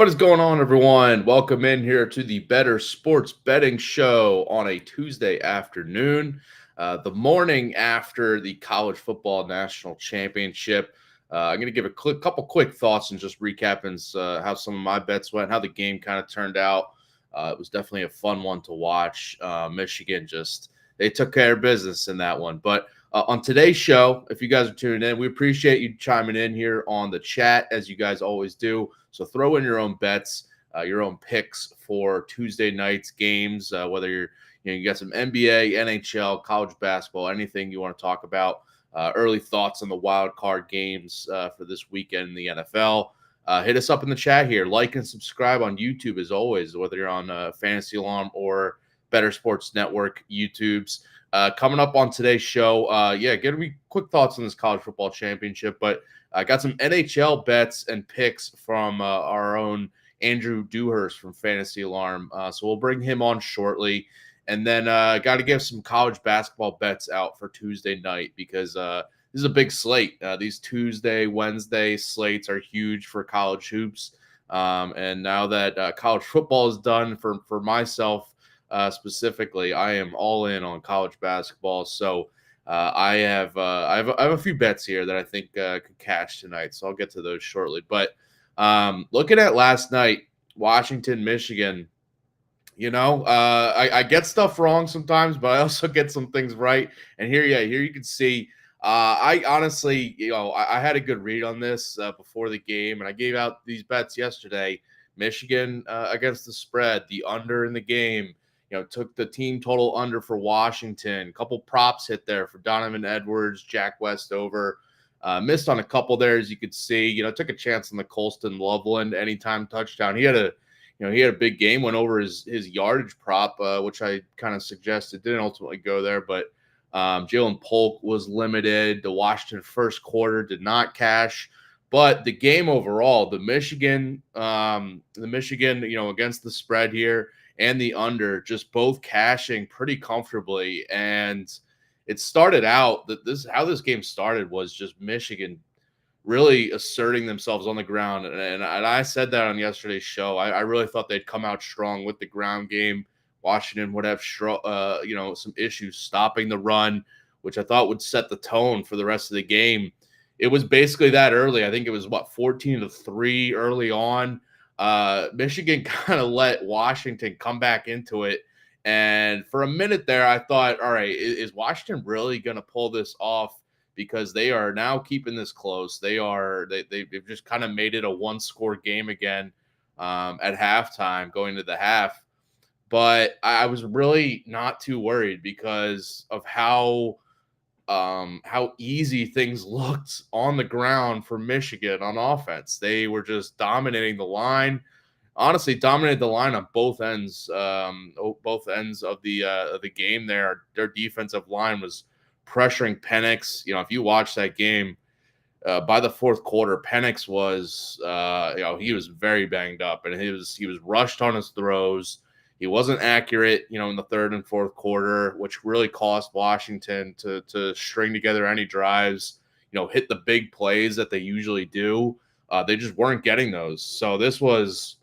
What is going on, everyone? Welcome in here to the Bettor Sports Betting Show on a Tuesday afternoon, the morning after the College Football National Championship. I'm going to give a couple quick thoughts and just recapping how some of my bets went, how the game kind of turned out. It was definitely a fun one to watch. Michigan they took care of business in that one. But on today's show, if you guys are tuning in, we appreciate you chiming in here on the chat, as you guys always do. So throw in your own bets, your own picks for Tuesday night's games, whether you got some NBA, NHL, college basketball, anything you want to talk about. Early thoughts on the wild card games for this weekend in the NFL. Hit us up in the chat here. Like and subscribe on YouTube as always, whether you're on Fantasy Alarm or Bettor Sports Network YouTubes. Coming up on today's show, give me quick thoughts on this college football championship, but I got some NHL bets and picks from our own Andrew Dewhirst from Fantasy Alarm. So we'll bring him on shortly. And then got to give some college basketball bets out for Tuesday night because this is a big slate. These Tuesday, Wednesday slates are huge for college hoops. And now that college football is done for myself specifically, I am all in on college basketball. So I have a few bets here that I think could catch tonight, so I'll get to those shortly. But looking at last night, Washington, Michigan, I get stuff wrong sometimes, but I also get some things right. And here you can see. I honestly, I had a good read on this before the game, and I gave out these bets yesterday. Michigan against the spread, the under in the game. Took the team total under for Washington. A couple props hit there for Donovan Edwards, Jack Westover. Missed on a couple there, as you could see. Took a chance on the Colston Loveland anytime touchdown. He had a big game, went over his yardage prop, which I kind of suggested. Didn't ultimately go there, but Jalen Polk was limited. The Washington first quarter did not cash. But the game overall, the Michigan, against the spread here, and the under, just both cashing pretty comfortably. And it started out how this game started was just Michigan really asserting themselves on the ground. And I said that on yesterday's show. I really thought they'd come out strong with the ground game. Washington would have some issues stopping the run, which I thought would set the tone for the rest of the game. It was basically that early. I think it was 14-3 early on. Michigan kind of let Washington come back into it. And for a minute there, I thought, all right, is Washington really going to pull this off? Because they are now keeping this close. They've just kind of made it a one-score game again at halftime going to the half. But I was really not too worried because of how easy things looked on the ground for Michigan on offense. They were just dominating the line. Honestly, dominated the line on both ends of the game there. Their defensive line was pressuring Penix. If you watch that game, by the fourth quarter, Penix was he was very banged up, and he was rushed on his throws. He wasn't accurate, in the third and fourth quarter, which really cost Washington to string together any drives, hit the big plays that they usually do. They just weren't getting those. So this was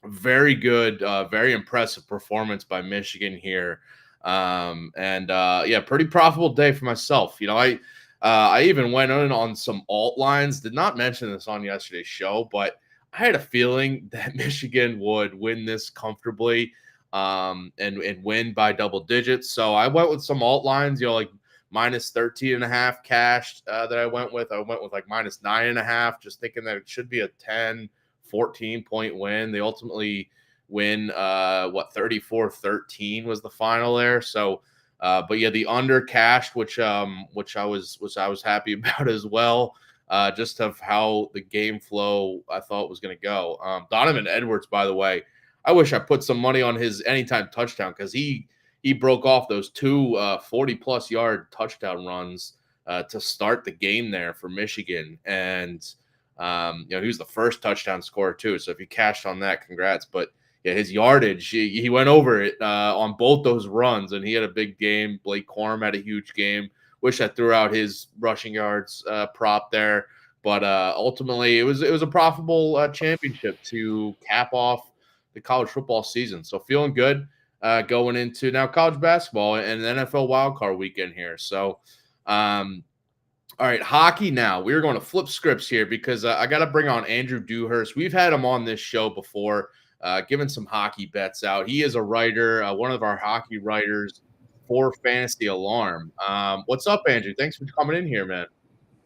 very good, very impressive performance by Michigan here. Pretty profitable day for myself. I even went on some alt lines. Did not mention this on yesterday's show, but I had a feeling that Michigan would win this comfortably and win by double digits. So I went with some alt lines, like minus 13.5 cashed that I went with. I went with like minus 9.5, just thinking that it should be a 10, 14 point win. They ultimately win 34-13 was the final there. So the under cashed, which I was happy about as well. Just of how the game flow I thought was going to go. Donovan Edwards, by the way, I wish I put some money on his anytime touchdown because he broke off those two 40-plus yard touchdown runs to start the game there for Michigan. And, he was the first touchdown scorer too. So if you cashed on that, congrats. But yeah, his yardage, he went over it on both those runs, and he had a big game. Blake Corum had a huge game. Wish I threw out his rushing yards prop there. But ultimately, it was a profitable championship to cap off the college football season. So feeling good going into now college basketball and the NFL wildcard weekend here. So, all right, hockey now. We're going to flip scripts here because I got to bring on Andrew Dewhirst. We've had him on this show before, giving some hockey bets out. He is a writer, one of our hockey writers for Fantasy Alarm. What's up, Andrew? Thanks for coming in here, man.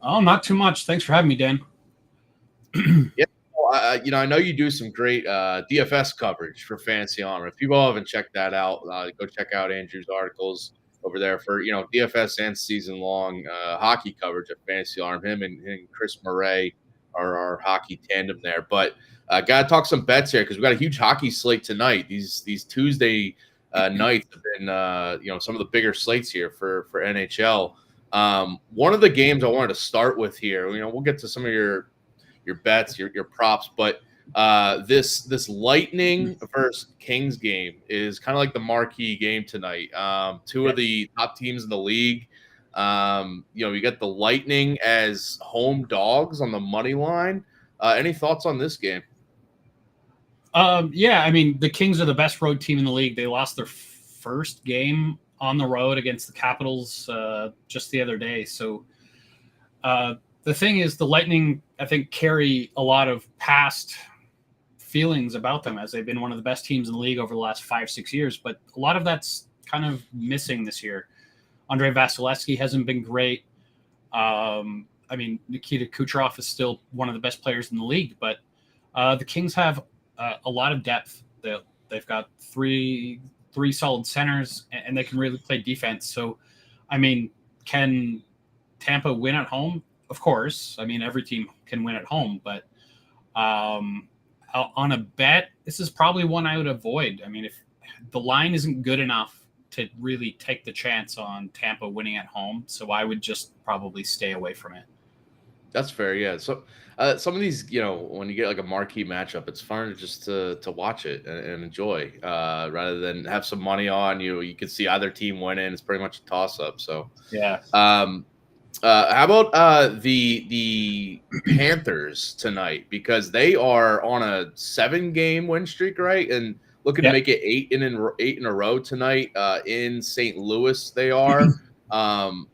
Oh, not too much. Thanks for having me, Dan. Yeah, I know you do some great DFS coverage for Fantasy Alarm. If people haven't checked that out, go check out Andrew's articles over there for DFS and season long hockey coverage at Fantasy Alarm. Him and Chris Murray are our hockey tandem there. But gotta talk some bets here because we got a huge hockey slate tonight. These Tuesday nights have been some of the bigger slates here for NHL. One of the games I wanted to start with here, we'll get to some of your bets, your props, but this Lightning versus Kings game is kind of like the marquee game tonight. Two of the top teams in the league. You get the Lightning as home dogs on the money line. Any thoughts on this game? Yeah, I mean, the Kings are the best road team in the league. They lost their first game on the road against the Capitals just the other day. So the thing is, the Lightning, I think, carry a lot of past feelings about them as they've been one of the best teams in the league over the last 5-6 years. But a lot of that's kind of missing this year. Andrei Vasilevsky hasn't been great. I mean, Nikita Kucherov is still one of the best players in the league, but the Kings have a lot of depth. They've got three solid centers, and they can really play defense. So, I mean, can Tampa win at home? Of course. I mean, every team can win at home, but on a bet, this is probably one I would avoid. I mean, if the line isn't good enough to really take the chance on Tampa winning at home, so I would just probably stay away from it. That's fair, yeah. So some of these, when you get like a marquee matchup, it's fun just to watch it and enjoy rather than have some money on you. You can see either team winning. It's pretty much a toss up. So yeah. How about the Panthers tonight, because they are on a 7-game win streak, right? And looking to make it 8 in a row tonight in St. Louis. They are.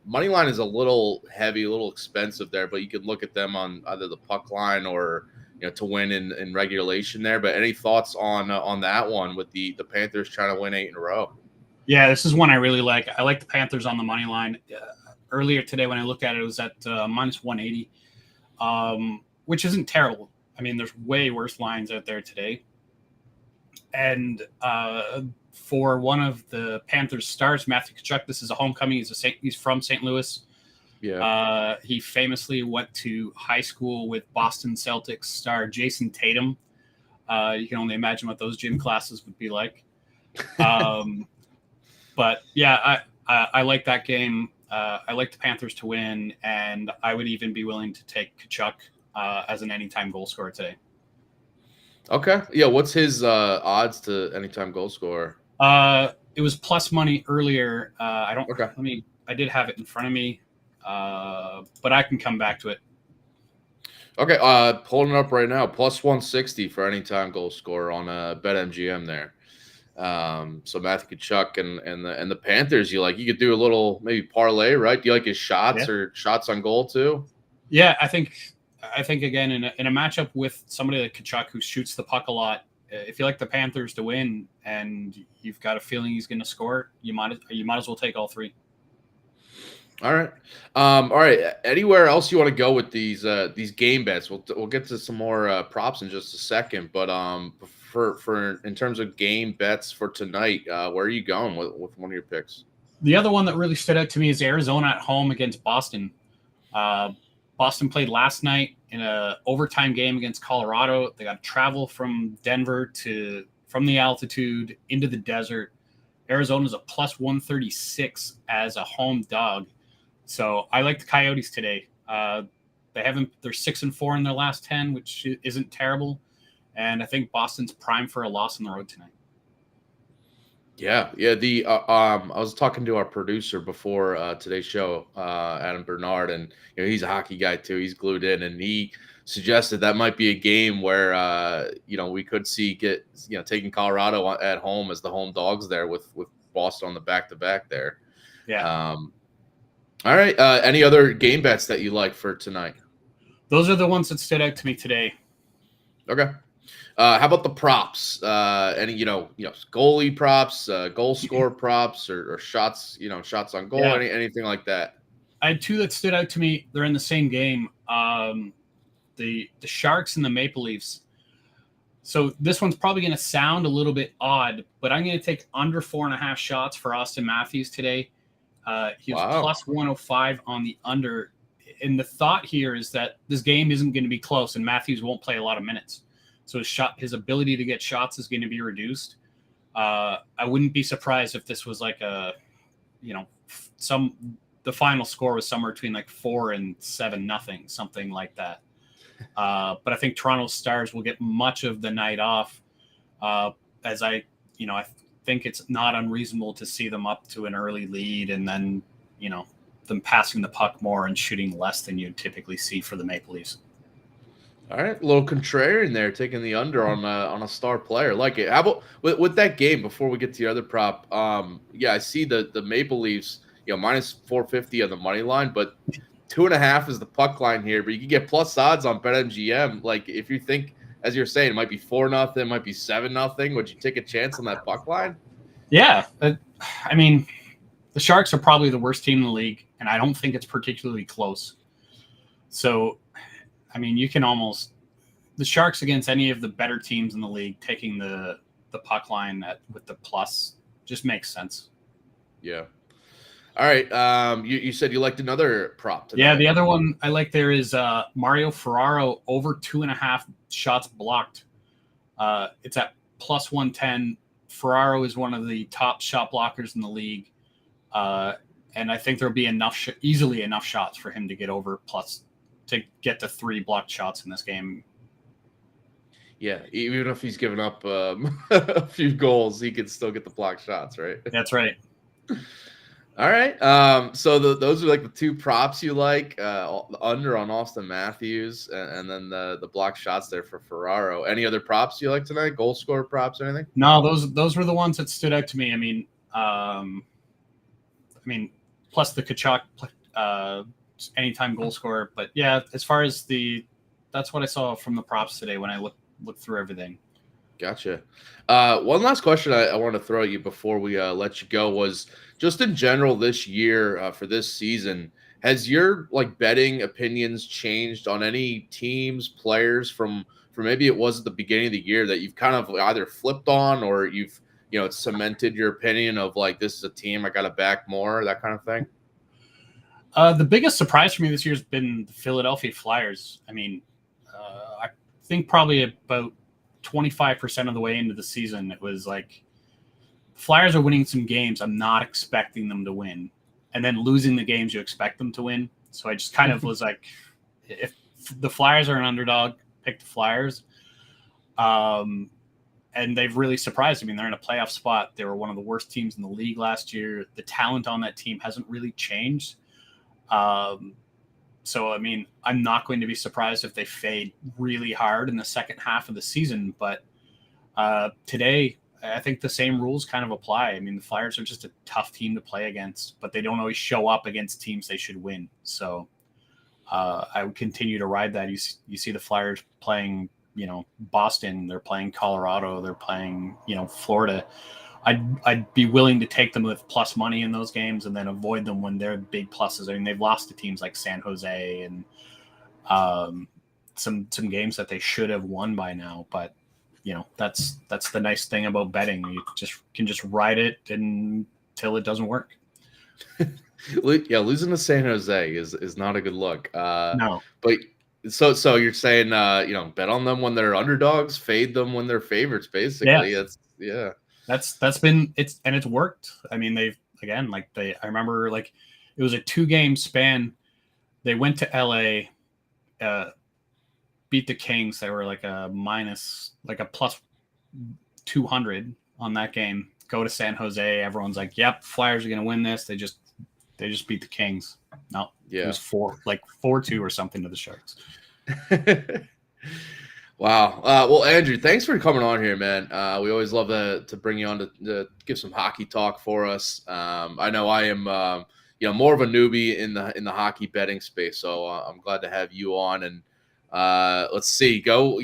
Money line is a little heavy, a little expensive there, but you could look at them on either the puck line or to win in regulation there. But any thoughts on that one with the Panthers trying to win 8 in a row? Yeah, this is one I really like. I like the Panthers on the money line. Earlier today when I looked at it, it was at minus 180, which isn't terrible. I mean, there's way worse lines out there today. And for one of the Panthers stars, Matthew Tkachuk, this is a homecoming. He's from St. Louis. Yeah. He famously went to high school with Boston Celtics star Jason Tatum. You can only imagine what those gym classes would be like. But yeah, I like that game. I like the Panthers to win, and I would even be willing to take Tkachuk as an anytime goal scorer today. Okay. Yeah. What's his odds to anytime goal scorer? It was plus money earlier. Okay. I did have it in front of me, but I can come back to it. Okay. Pulling it up right now. Plus 160 for anytime goal scorer on BetMGM there. So Matthew Tkachuk and the Panthers, you could do a little maybe parlay, right? Do you like his shots or shots on goal too? Yeah, I think again in a matchup with somebody like Tkachuk who shoots the puck a lot, if you like the Panthers to win and you've got a feeling he's going to score, you might as well take all three. All right. All right. Anywhere else you want to go with these game bets? We'll get to some more props in just a second, but for in terms of game bets for tonight, where are you going with one of your picks? The other one that really stood out to me is Arizona at home against Boston. Boston played last night in an overtime game against Colorado. They got to travel from Denver from the altitude into the desert. Arizona's a plus 136 as a home dog. So I like the Coyotes today. They're 6-4 in their last 10, which isn't terrible. And I think Boston's primed for a loss on the road tonight. Yeah, yeah. I was talking to our producer before today's show, Adam Bernard, and he's a hockey guy too. He's glued in, and he suggested that might be a game where we could see taking Colorado at home as the home dogs there with Boston on the back to back there. Yeah. All right. Any other game bets that you like for tonight? Those are the ones that stood out to me today. Okay. How about the props? Any goalie props, goal score props, or shots? Shots on goal. Yeah. Anything like that? I had two that stood out to me. They're in the same game. The Sharks and the Maple Leafs. So this one's probably going to sound a little bit odd, but I'm going to take under 4.5 shots for Austin Matthews today. He was plus 105 on the under. And the thought here is that this game isn't going to be close, and Matthews won't play a lot of minutes. So his ability to get shots is going to be reduced. I wouldn't be surprised if this was like the final score was somewhere between like 4 and 7-0, something like that. But I think Toronto Stars will get much of the night off. As I think it's not unreasonable to see them up to an early lead and then, them passing the puck more and shooting less than you'd typically see for the Maple Leafs. All right, a little contrarian there, taking the under on a star player. Like it. How about with that game? Before we get to the other prop, I see the Maple Leafs, minus 450 on the money line, but 2.5 is the puck line here. But you can get plus odds on BetMGM. Like if you think, as you're saying, it might be 4-0, it might be 7-0. Would you take a chance on that puck line? Yeah, I mean, the Sharks are probably the worst team in the league, and I don't think it's particularly close. So, I mean, you can almost the Sharks against any of the better teams in the league taking the puck line with the plus just makes sense. Yeah. All right. You said you liked another prop today. Yeah, the other one I like there is Mario Ferraro over 2.5 shots blocked. It's at plus 110. Ferraro is one of the top shot blockers in the league. And I think there'll be easily enough shots for him to get over plus to get the 3 blocked shots in this game. Yeah, even if he's given up a few goals, he can still get the blocked shots, right? That's right. All right. So those are like the two props you like, the under on Austin Matthews, and then the block shots there for Ferraro. Any other props you like tonight? Goal scorer props or anything? No, those were the ones that stood out to me. I mean, plus the Kachuk anytime goal scorer. But yeah, as far as that's what I saw from the props today when I looked through everything. Gotcha. One last question I want to throw at you before we let you go was just in general this year for this season, has your betting opinions changed on any teams, players from maybe it was at the beginning of the year that you've kind of either flipped on or you've cemented your opinion of this is a team I got to back more, that kind of thing? The biggest surprise for me this year has been the Philadelphia Flyers. I mean, I think probably about 25% of the way into the season, it was like Flyers are winning some games I'm not expecting them to win, and then losing the games you expect them to win. So I just kind of was like, if the Flyers are an underdog, pick the Flyers. And they've really surprised. I mean, they're in a playoff spot. They were one of the worst teams in the league last year. The talent on that team hasn't really changed. So, I mean, I'm not going to be surprised if they fade really hard in the second half of the season. But today, I think the same rules kind of apply. I mean, the Flyers are just a tough team to play against, but they don't always show up against teams they should win. So I would continue to ride that. You see the Flyers playing, Boston. They're playing Colorado. They're playing, Florida. I'd be willing to take them with plus money in those games and then avoid them when they're big pluses. I mean, they've lost to teams like San Jose and some games that they should have won by now. But that's the nice thing about betting. You can just ride it until it doesn't work. Yeah, losing to San Jose is not a good look. No, but so you're saying bet on them when they're underdogs, fade them when they're favorites. Basically, yeah. That's been it's worked. I mean, I remember it was a 2-game span. They went to LA, beat the Kings. They were a plus 200 on that game. go to San Jose. Everyone's like, "Yep, Flyers are going to win this." They just beat the Kings. No, Yeah, it was 4-2 or something to the Sharks. Wow. Well, Andrew, thanks for coming on here, man. We always love to bring you on to give some hockey talk for us. I know I am, more of a newbie in the hockey betting space, so I'm glad to have you on. And let's see, go.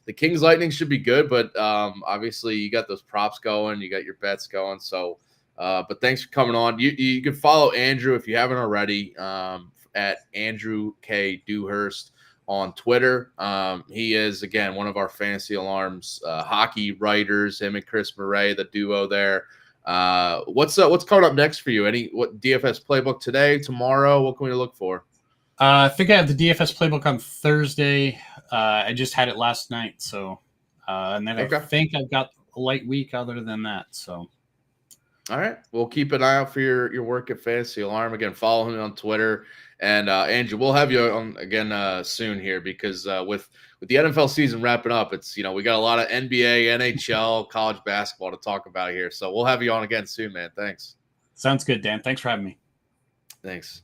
The Kings Lightning should be good, but obviously you got those props going, you got your bets going. So, but thanks for coming on. You can follow Andrew if you haven't already at Andrew K. Dewhirst on Twitter. He is, again, one of our Fantasy Alarms hockey writers, him and Chris Murray, the duo there. What's coming up next for you? What DFS playbook today, tomorrow? What can we look for? I think I have the DFS playbook on Thursday. I just had it last night. So, and then I think I've got a light week other than that. So. All right. We'll keep an eye out for your work at Fantasy Alarm. Again, follow him on Twitter. And Andrew, we'll have you on again soon here because with the NFL season wrapping up, it's we got a lot of NBA, NHL, college basketball to talk about here. So we'll have you on again soon, man. Thanks. Sounds good, Dan. Thanks for having me. Thanks.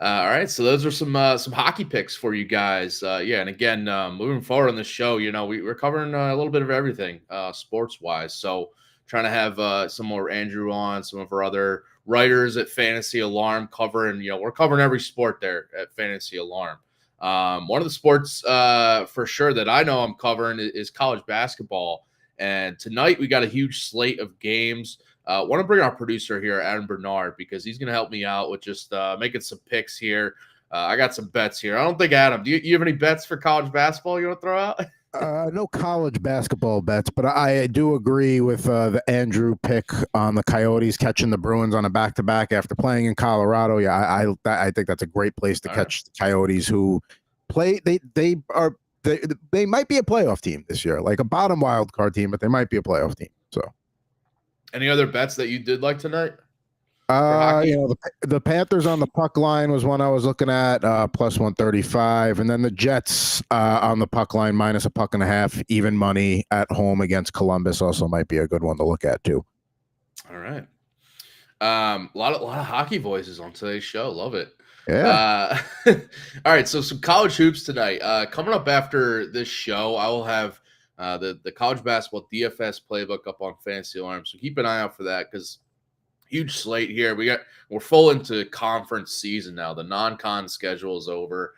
All right, so those are some hockey picks for you guys. And again, moving forward on the show, we're covering a little bit of everything sports wise. So trying to have some more Andrew on, some of our other writers at Fantasy Alarm covering, we're covering every sport there at Fantasy Alarm. One of the sports for sure that I know I'm covering is college basketball. And tonight we got a huge slate of games. I want to bring our producer here, Adam Bernard, because he's going to help me out with just making some picks here. I got some bets here. I don't think, Adam, do you have any bets for college basketball you want to throw out? No college basketball bets, but I do agree with the Andrew pick on the Coyotes catching the Bruins on a back-to-back after playing in Colorado. Yeah, I think that's a great place to catch the Coyotes, who play. They might be a playoff team this year, like a bottom wild card team, but they might be a playoff team. So, any other bets that you did like tonight? The Panthers on the puck line was one I was looking at, plus 135, and then the Jets on the puck line minus a puck and a half, even money at home against Columbus also might be a good one to look at too. All right, a lot of hockey voices on today's show. Love it. Yeah. All right, so some college hoops tonight. Coming up after this show, I will have the college basketball DFS playbook up on Fantasy Alarm, so keep an eye out for that because. Huge slate here. We're full into conference season now. The non-con schedule is over,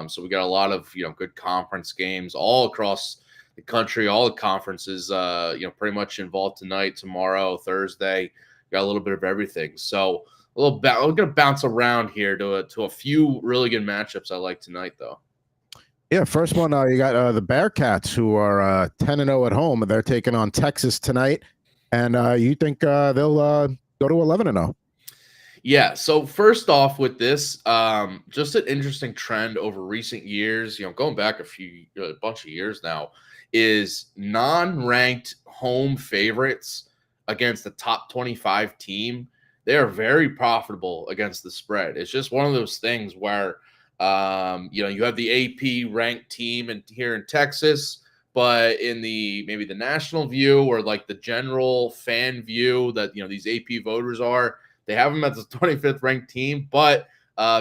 so we got a lot of good conference games all across the country. All the conferences, pretty much involved tonight, tomorrow, Thursday. Got a little bit of everything. So we're gonna bounce around here to a few really good matchups I like tonight, though. Yeah, first one you got the Bearcats, who are 10-0 at home. They're taking on Texas tonight, and you think they'll go to 11-0. Yeah. So first off with this, just an interesting trend over recent years, going back a bunch of years now, is non-ranked home favorites against the top 25 team. They are very profitable against the spread. It's just one of those things where, you have the AP ranked team here in Texas, but in maybe the national view or like the general fan view that, these AP voters they have them as the 25th ranked team, but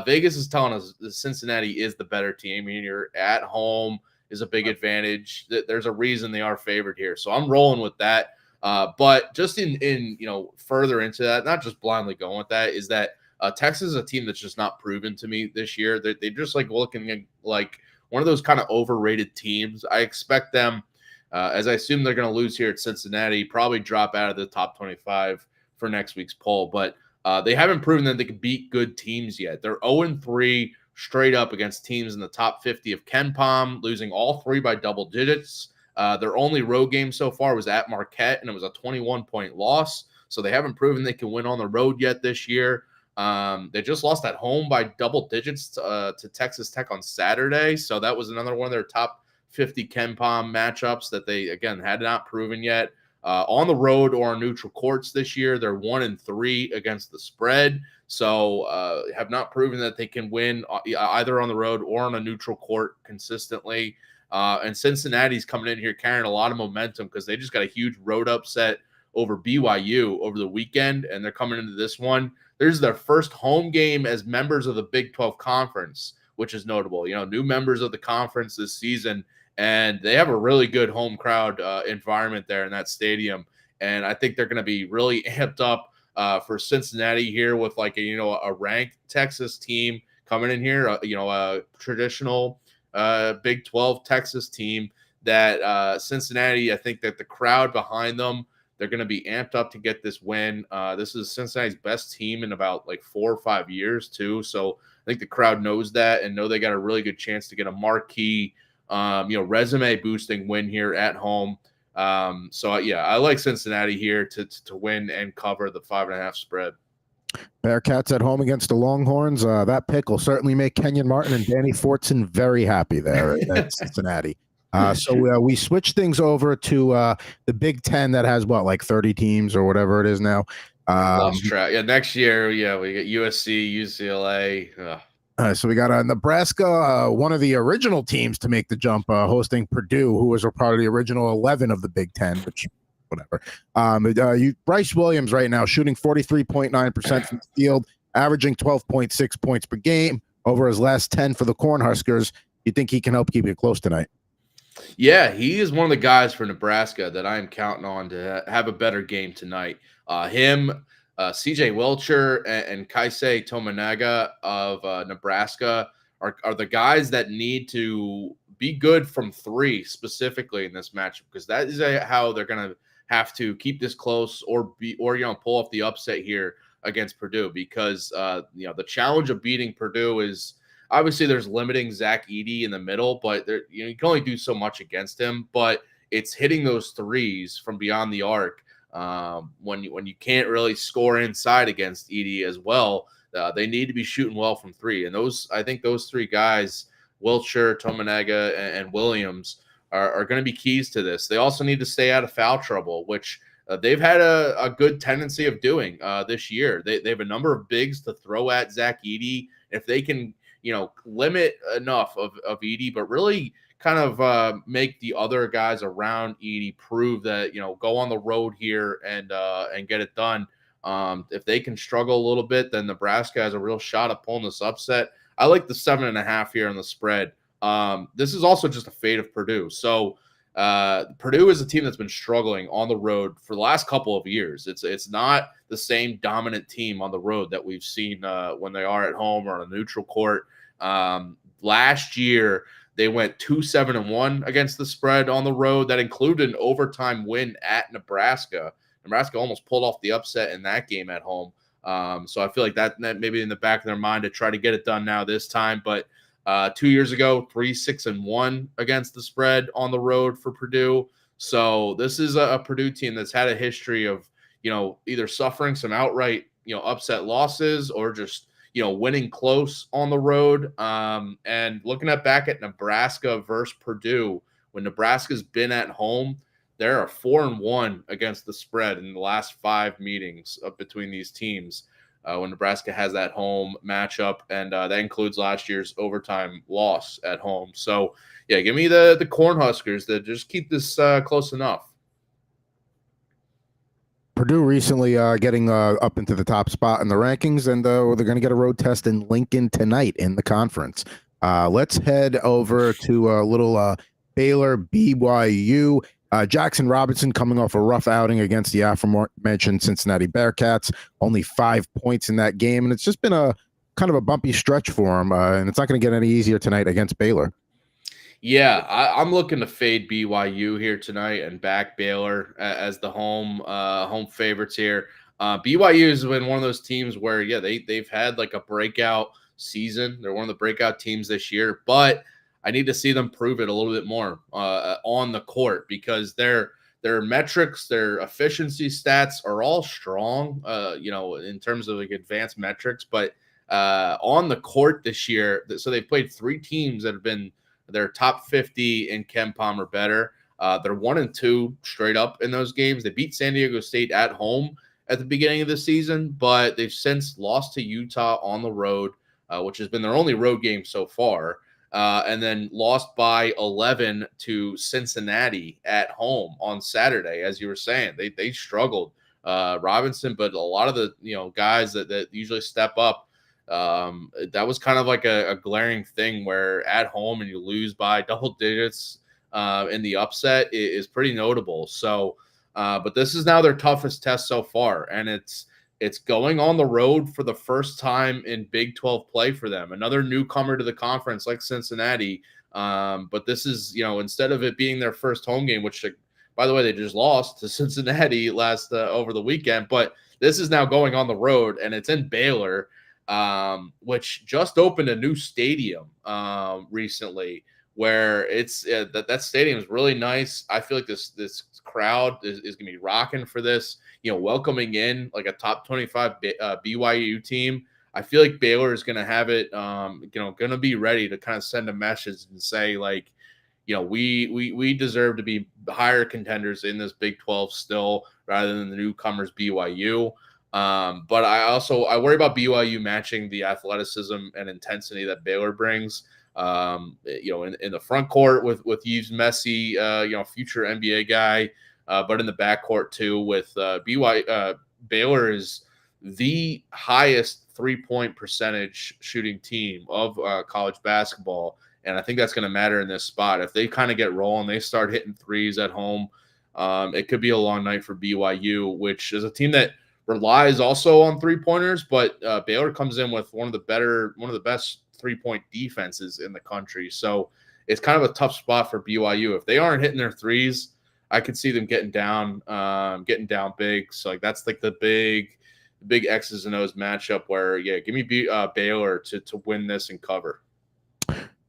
Vegas is telling us that Cincinnati is the better team. I mean, you're at home is a big advantage. There's a reason they are favored here. So I'm rolling with that. But just in further into that, not just blindly going with that, is that Texas is a team that's just not proven to me this year. They just looking like one of those kind of overrated teams. I expect them, as I assume they're going to lose here at Cincinnati, probably drop out of the top 25 for next week's poll. But they haven't proven that they can beat good teams yet. They're 0-3 straight up against teams in the top 50 of KenPom, losing all three by double digits. Their only road game so far was at Marquette, and it was a 21-point loss. So they haven't proven they can win on the road yet this year. They just lost at home by double digits to Texas Tech on Saturday. So that was another one of their top 50 KenPom matchups that they, again, had not proven yet. On the road or on neutral courts this year, they're 1-3 against the spread. So have not proven that they can win either on the road or on a neutral court consistently. And Cincinnati's coming in here carrying a lot of momentum because they just got a huge road upset over BYU over the weekend, and they're coming into this one. There's their first home game as members of the Big 12 Conference, which is notable. New members of the conference this season, and they have a really good home crowd environment there in that stadium. And I think they're going to be really amped up for Cincinnati here with a ranked Texas team coming in here, a traditional Big 12 Texas team that Cincinnati, I think that the crowd behind them, they're going to be amped up to get this win. This is Cincinnati's best team in about 4 or 5 years too. So I think the crowd knows that and know they got a really good chance to get a marquee, resume boosting win here at home. I like Cincinnati here to win and cover the 5.5 spread. Bearcats at home against the Longhorns. That pick will certainly make Kenyon Martin and Danny Fortson very happy there at Cincinnati. So we switch things over to the Big Ten that has 30 teams or whatever it is now. Lost track. Yeah, next year, we got USC, UCLA. So we got Nebraska, one of the original teams to make the jump, hosting Purdue, who was a part of the original 11 of the Big Ten, which whatever. Bryce Williams right now shooting 43.9% from the field, averaging 12.6 points per game over his last 10 for the Cornhuskers. You think he can help keep it close tonight? Yeah, he is one of the guys for Nebraska that I'm counting on to have a better game tonight. Him, CJ Welcher, and Kaisei Tominaga of Nebraska are the guys that need to be good from three specifically in this matchup, because that is how they're going to have to keep this close or pull off the upset here against Purdue, because the challenge of beating Purdue is obviously there's limiting Zach Edey in the middle, but you can only do so much against him. But it's hitting those threes from beyond the arc when you can't really score inside against Edey as well. They need to be shooting well from three, and I think those three guys, Wilcher, Tominaga, and Williams, are going to be keys to this. They also need to stay out of foul trouble, which they've had a good tendency of doing this year. They have a number of bigs to throw at Zach Edey. If they can limit enough of Edey, but really kind of make the other guys around Edey prove that, go on the road here and get it done. If they can struggle a little bit, then Nebraska has a real shot at pulling this upset. I like the 7.5 here on the spread. This is also just a fade of Purdue. So Purdue is a team that's been struggling on the road for the last couple of years. It's not the same dominant team on the road that we've seen when they are at home or on a neutral court. Last year, they went 2-7-1 against the spread on the road. That included an overtime win at Nebraska. Nebraska almost pulled off the upset in that game at home. So I feel like that maybe in the back of their mind to try to get it done now this time. But 2 years ago, 3-6-1 against the spread on the road for Purdue. So this is a Purdue team that's had a history of, either suffering some outright, upset losses or just, winning close on the road. And looking back at Nebraska versus Purdue, when Nebraska's been at home, they're 4-1 against the spread in the last 5 meetings between these teams. When Nebraska has that home matchup, and that includes last year's overtime loss at home. So, yeah, give me the Cornhuskers that just keep this close enough. Purdue recently getting up into the top spot in the rankings, and they're going to get a road test in Lincoln tonight in the conference. Let's head over to a little Baylor BYU. Jackson Robinson coming off a rough outing against the aforementioned Cincinnati Bearcats, only 5 points in that game, and it's just been a kind of a bumpy stretch for him, and it's not going to get any easier tonight against Baylor. Yeah, I'm looking to fade BYU here tonight and back Baylor as the home favorites here. BYU has been one of those teams where, they've had like a breakout season. They're one of the breakout teams this year, but I need to see them prove it a little bit more on the court, because their metrics, their efficiency stats are all strong, in terms of like advanced metrics. But on the court this year, so they've played 3 teams that have been their top 50 in KenPom or better. They're 1-2 straight up in those games. They beat San Diego State at home at the beginning of the season, but they've since lost to Utah on the road, which has been their only road game so far. and then lost by 11 to Cincinnati at home on Saturday. As you were saying, they struggled. Robinson, but a lot of the guys that usually step up. That was kind of like a glaring thing where at home and you lose by double digits in the upset is pretty notable. So, but this is now their toughest test so far, and it's going on the road for the first time in Big 12 play for them. Another newcomer to the conference like Cincinnati. But this is, instead of it being their first home game, which, by the way, they just lost to Cincinnati last over the weekend. But this is now going on the road, and it's in Baylor, which just opened a new stadium recently, where it's that stadium is really nice. I feel like this crowd is going to be rocking for this. Welcoming in like a top 25 BYU team. I feel like Baylor is going to have it, going to be ready to kind of send a message and say, like, we deserve to be higher contenders in this Big 12 still, rather than the newcomers BYU. But I worry about BYU matching the athleticism and intensity that Baylor brings. In the front court with Yves Messi, future NBA guy, but in the backcourt too with Baylor is the highest 3-point percentage shooting team of college basketball. And I think that's going to matter in this spot. If they kind of get rolling, they start hitting threes at home. It could be a long night for BYU, which is a team that relies also on 3-pointers, but Baylor comes in with one of the best 3-point defenses in the country. So it's kind of a tough spot for BYU. If they aren't hitting their threes, I could see them getting down big. So like that's like the big X's and O's matchup where, give me Baylor to win this and cover.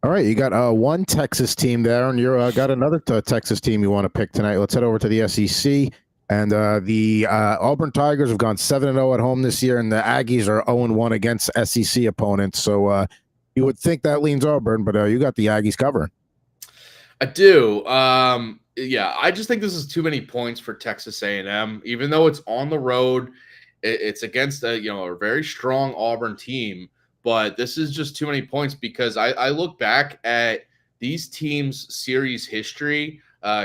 All right, you got one Texas team there, and you got another Texas team you want to pick tonight. Let's head over to the SEC. And the Auburn Tigers have gone 7-0 at home this year, and the Aggies are 0-1 against SEC opponents. So you would think that leans Auburn, but you got the Aggies covering. I do. I just think this is too many points for Texas A&M. Even though it's on the road, it's against a very strong Auburn team. But this is just too many points because I look back at these teams' series history.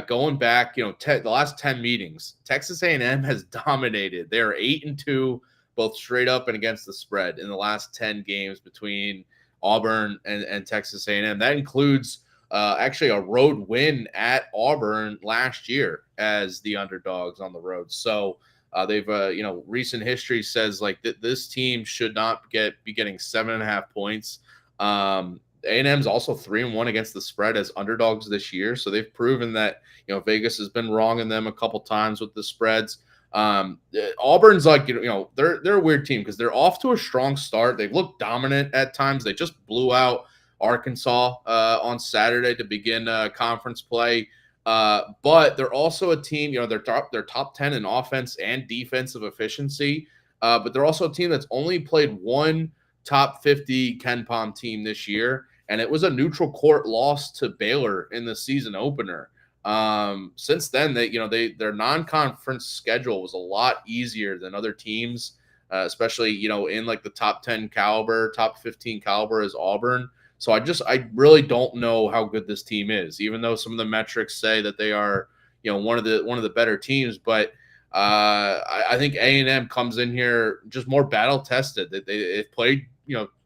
Going back, the last 10 meetings, Texas A&M has dominated. They're 8-2, both straight up and against the spread in the last 10 games between Auburn and Texas A&M. That includes actually a road win at Auburn last year as the underdogs on the road. So they've, recent history says like this team should not be getting 7.5 points. A&M's also 3-1 against the spread as underdogs this year. So they've proven that, Vegas has been wrong in them a couple times with the spreads. Auburn's like, they're a weird team because they're off to a strong start. They've looked dominant at times. They just blew out Arkansas on Saturday to begin conference play. But they're also a team, they're top 10 in offense and defensive efficiency. But they're also a team that's only played one top 50 Ken Pom team this year, and it was a neutral court loss to Baylor in the season opener. Since then, their non-conference schedule was a lot easier than other teams, especially in like the top 10 caliber, top 15 caliber as Auburn. So I really don't know how good this team is, even though some of the metrics say that they are one of the better teams, but I think A&M comes in here just more battle tested. They've played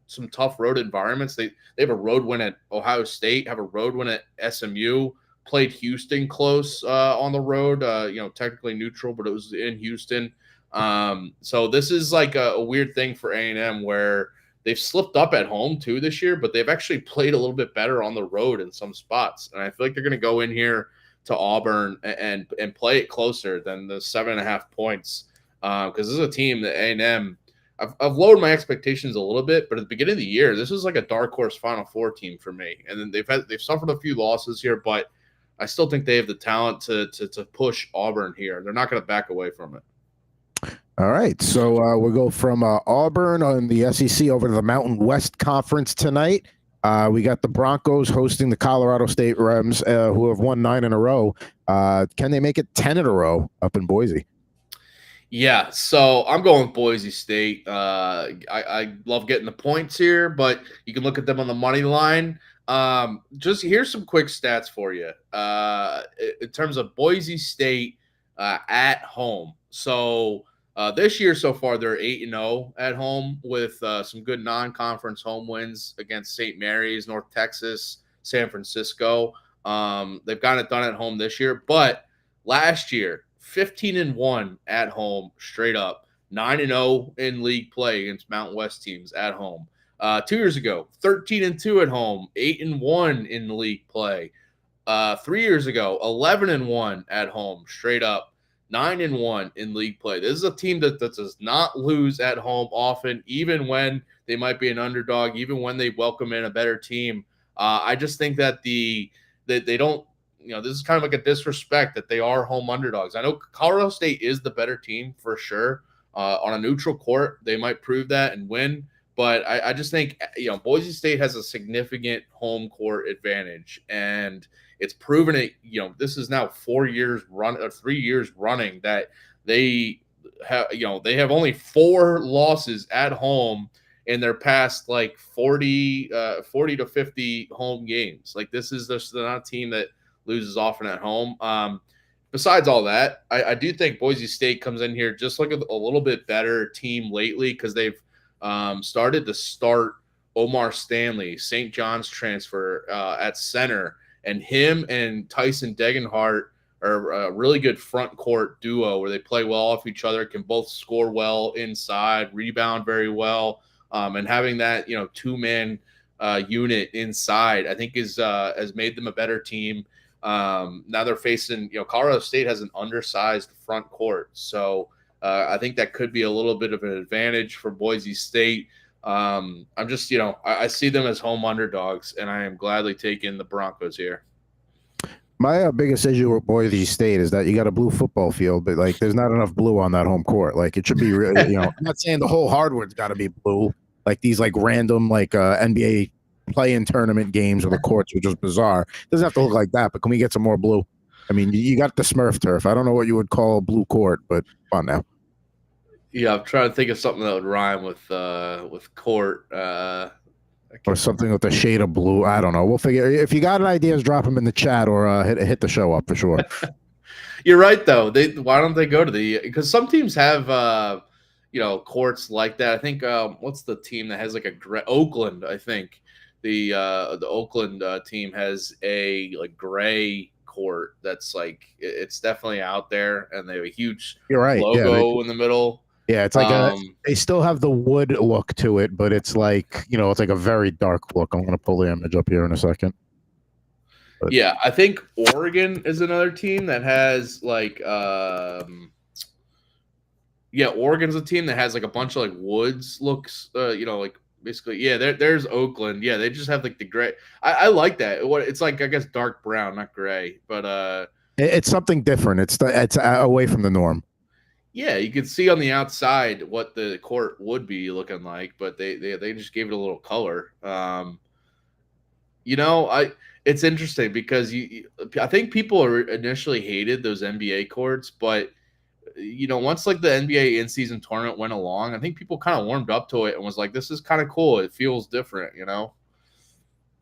some tough road environments. They have a road win at Ohio State, have a road win at SMU, played Houston close on the road. Technically neutral, but it was in Houston. So this is like a weird thing for A&M where they've slipped up at home too this year, but they've actually played a little bit better on the road in some spots. And I feel like they're going to go in here to Auburn and play it closer than the 7.5 points. Because this is a team that A&M, I've lowered my expectations a little bit, but at the beginning of the year, this was like a dark horse Final Four team for me. And then they've suffered a few losses here, but I still think they have the talent to push Auburn here. They're not going to back away from it. All right, so we'll go from Auburn on the SEC over to the Mountain West Conference tonight. We got the Broncos hosting the Colorado State Rams, who have won 9 in a row. Can they make it 10 in a row up in Boise? Yeah, so I'm going with Boise State. I love getting the points here, but you can look at them on the money line. Just here's some quick stats for you. In terms of Boise State at home. So this year so far, they're 8-0 at home with some good non-conference home wins against St. Mary's, North Texas, San Francisco. They've gotten it done at home this year, but last year, 15-1 at home, straight up, 9-0 in league play against Mountain West teams at home. 2 years ago, 13-2 at home, 8-1 in league play. 3 years ago, 11-1 at home, straight up, 9-1 in league play. This is a team that does not lose at home often, even when they might be an underdog, even when they welcome in a better team. I just think that they don't. This is kind of like a disrespect that they are home underdogs. I know Colorado State is the better team for sure. On a neutral court, they might prove that and win. But I just think, Boise State has a significant home court advantage, and it's proven it. This is now 3 years running that they have only 4 losses at home in their past 40 to 50 home games. This is just not a team that loses often at home. Besides all that, I do think Boise State comes in here just like a little bit better team lately because they've started to start Omar Stanley, St. John's transfer at center, and him and Tyson Degenhart are a really good front court duo where they play well off each other, can both score well inside, rebound very well, and having that 2-man unit inside, I think has made them a better team. Now they're facing, Colorado State has an undersized front court. So I think that could be a little bit of an advantage for Boise State. I'm just, I see them as home underdogs, and I am gladly taking the Broncos here. My biggest issue with Boise State is that you got a blue football field, but there's not enough blue on that home court. It should be really, I'm not saying the whole hardwood's got to be blue. These random NBA play-in tournament games or the courts, which is bizarre. It doesn't have to look like that, but can we get some more blue? I mean, you got the Smurf turf. I don't know what you would call a blue court, but fun now. Yeah, I'm trying to think of something that would rhyme with court. Or something with a shade of blue. I don't know. We'll figure. If you got ideas, drop them in the chat or hit the show up for sure. You're right, though. Why don't they go to because some teams have courts like that. I think what's the team that has Oakland? I think the Oakland team has a gray court that's it's definitely out there, and they have a huge logo in the middle. Yeah, it's they still have the wood look to it, but it's it's a very dark look. I'm going to pull the image up here in a second. But. Yeah, I think Oregon is another team that has Oregon's a team that has a bunch of woods looks, basically. Yeah, there's Oakland. Yeah, they just have the gray. I like that. It's I guess dark brown, not gray, but it's something different. It's away from the norm. Yeah, you could see on the outside what the court would be looking like, but they just gave it a little color. It's interesting because I think people initially hated those NBA courts, but once the NBA in-season tournament went along, I think people kind of warmed up to it and was like, this is kind of cool. It feels different,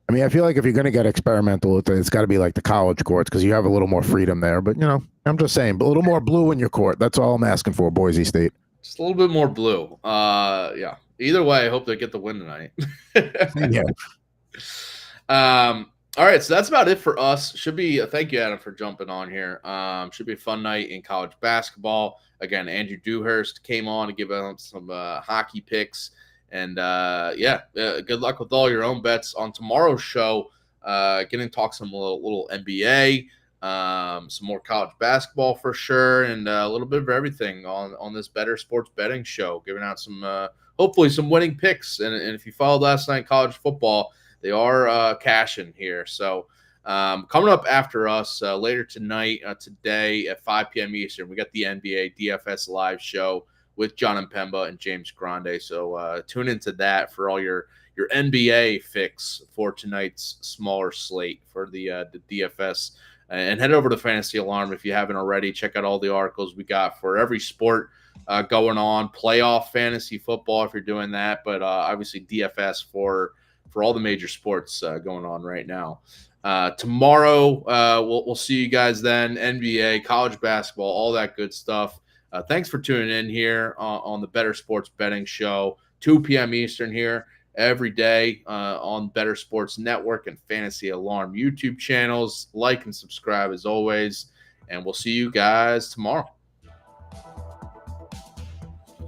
I mean, I feel like if you're going to get experimental with it, it's got to be the college courts because you have a little more freedom there. But, I'm just saying, a little more blue in your court. That's all I'm asking for, Boise State. Just a little bit more blue. Yeah. Either way, I hope they get the win tonight. Yeah. All right, so that's about it for us. Should be thank you, Adam, for jumping on here. Should be a fun night in college basketball. Again, Andrew Dewhirst came on to give out some hockey picks. And good luck with all your own bets on tomorrow's show. Getting to talk some little NBA, some more college basketball for sure, and a little bit of everything on this Bettor Sports Betting show. Giving out some hopefully some winning picks. And if you followed last night college football, they are cashing here. So coming up after us later tonight, today at 5 p.m. Eastern, we got the NBA DFS live show with John Mpemba and James Grande. So tune into that for all your NBA fix for tonight's smaller slate for the DFS. And head over to Fantasy Alarm if you haven't already. Check out all the articles we got for every sport going on. Playoff fantasy football if you're doing that, but obviously DFS for for all the major sports going on right now. Tomorrow, we'll see you guys then. NBA, college basketball, all that good stuff. Thanks for tuning in here on the Bettor Sports Betting Show, 2 p.m. Eastern here every day on Bettor Sports Network and Fantasy Alarm YouTube channels. Like and subscribe as always, and we'll see you guys tomorrow.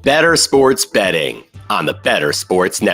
Bettor Sports Betting on the Bettor Sports Network.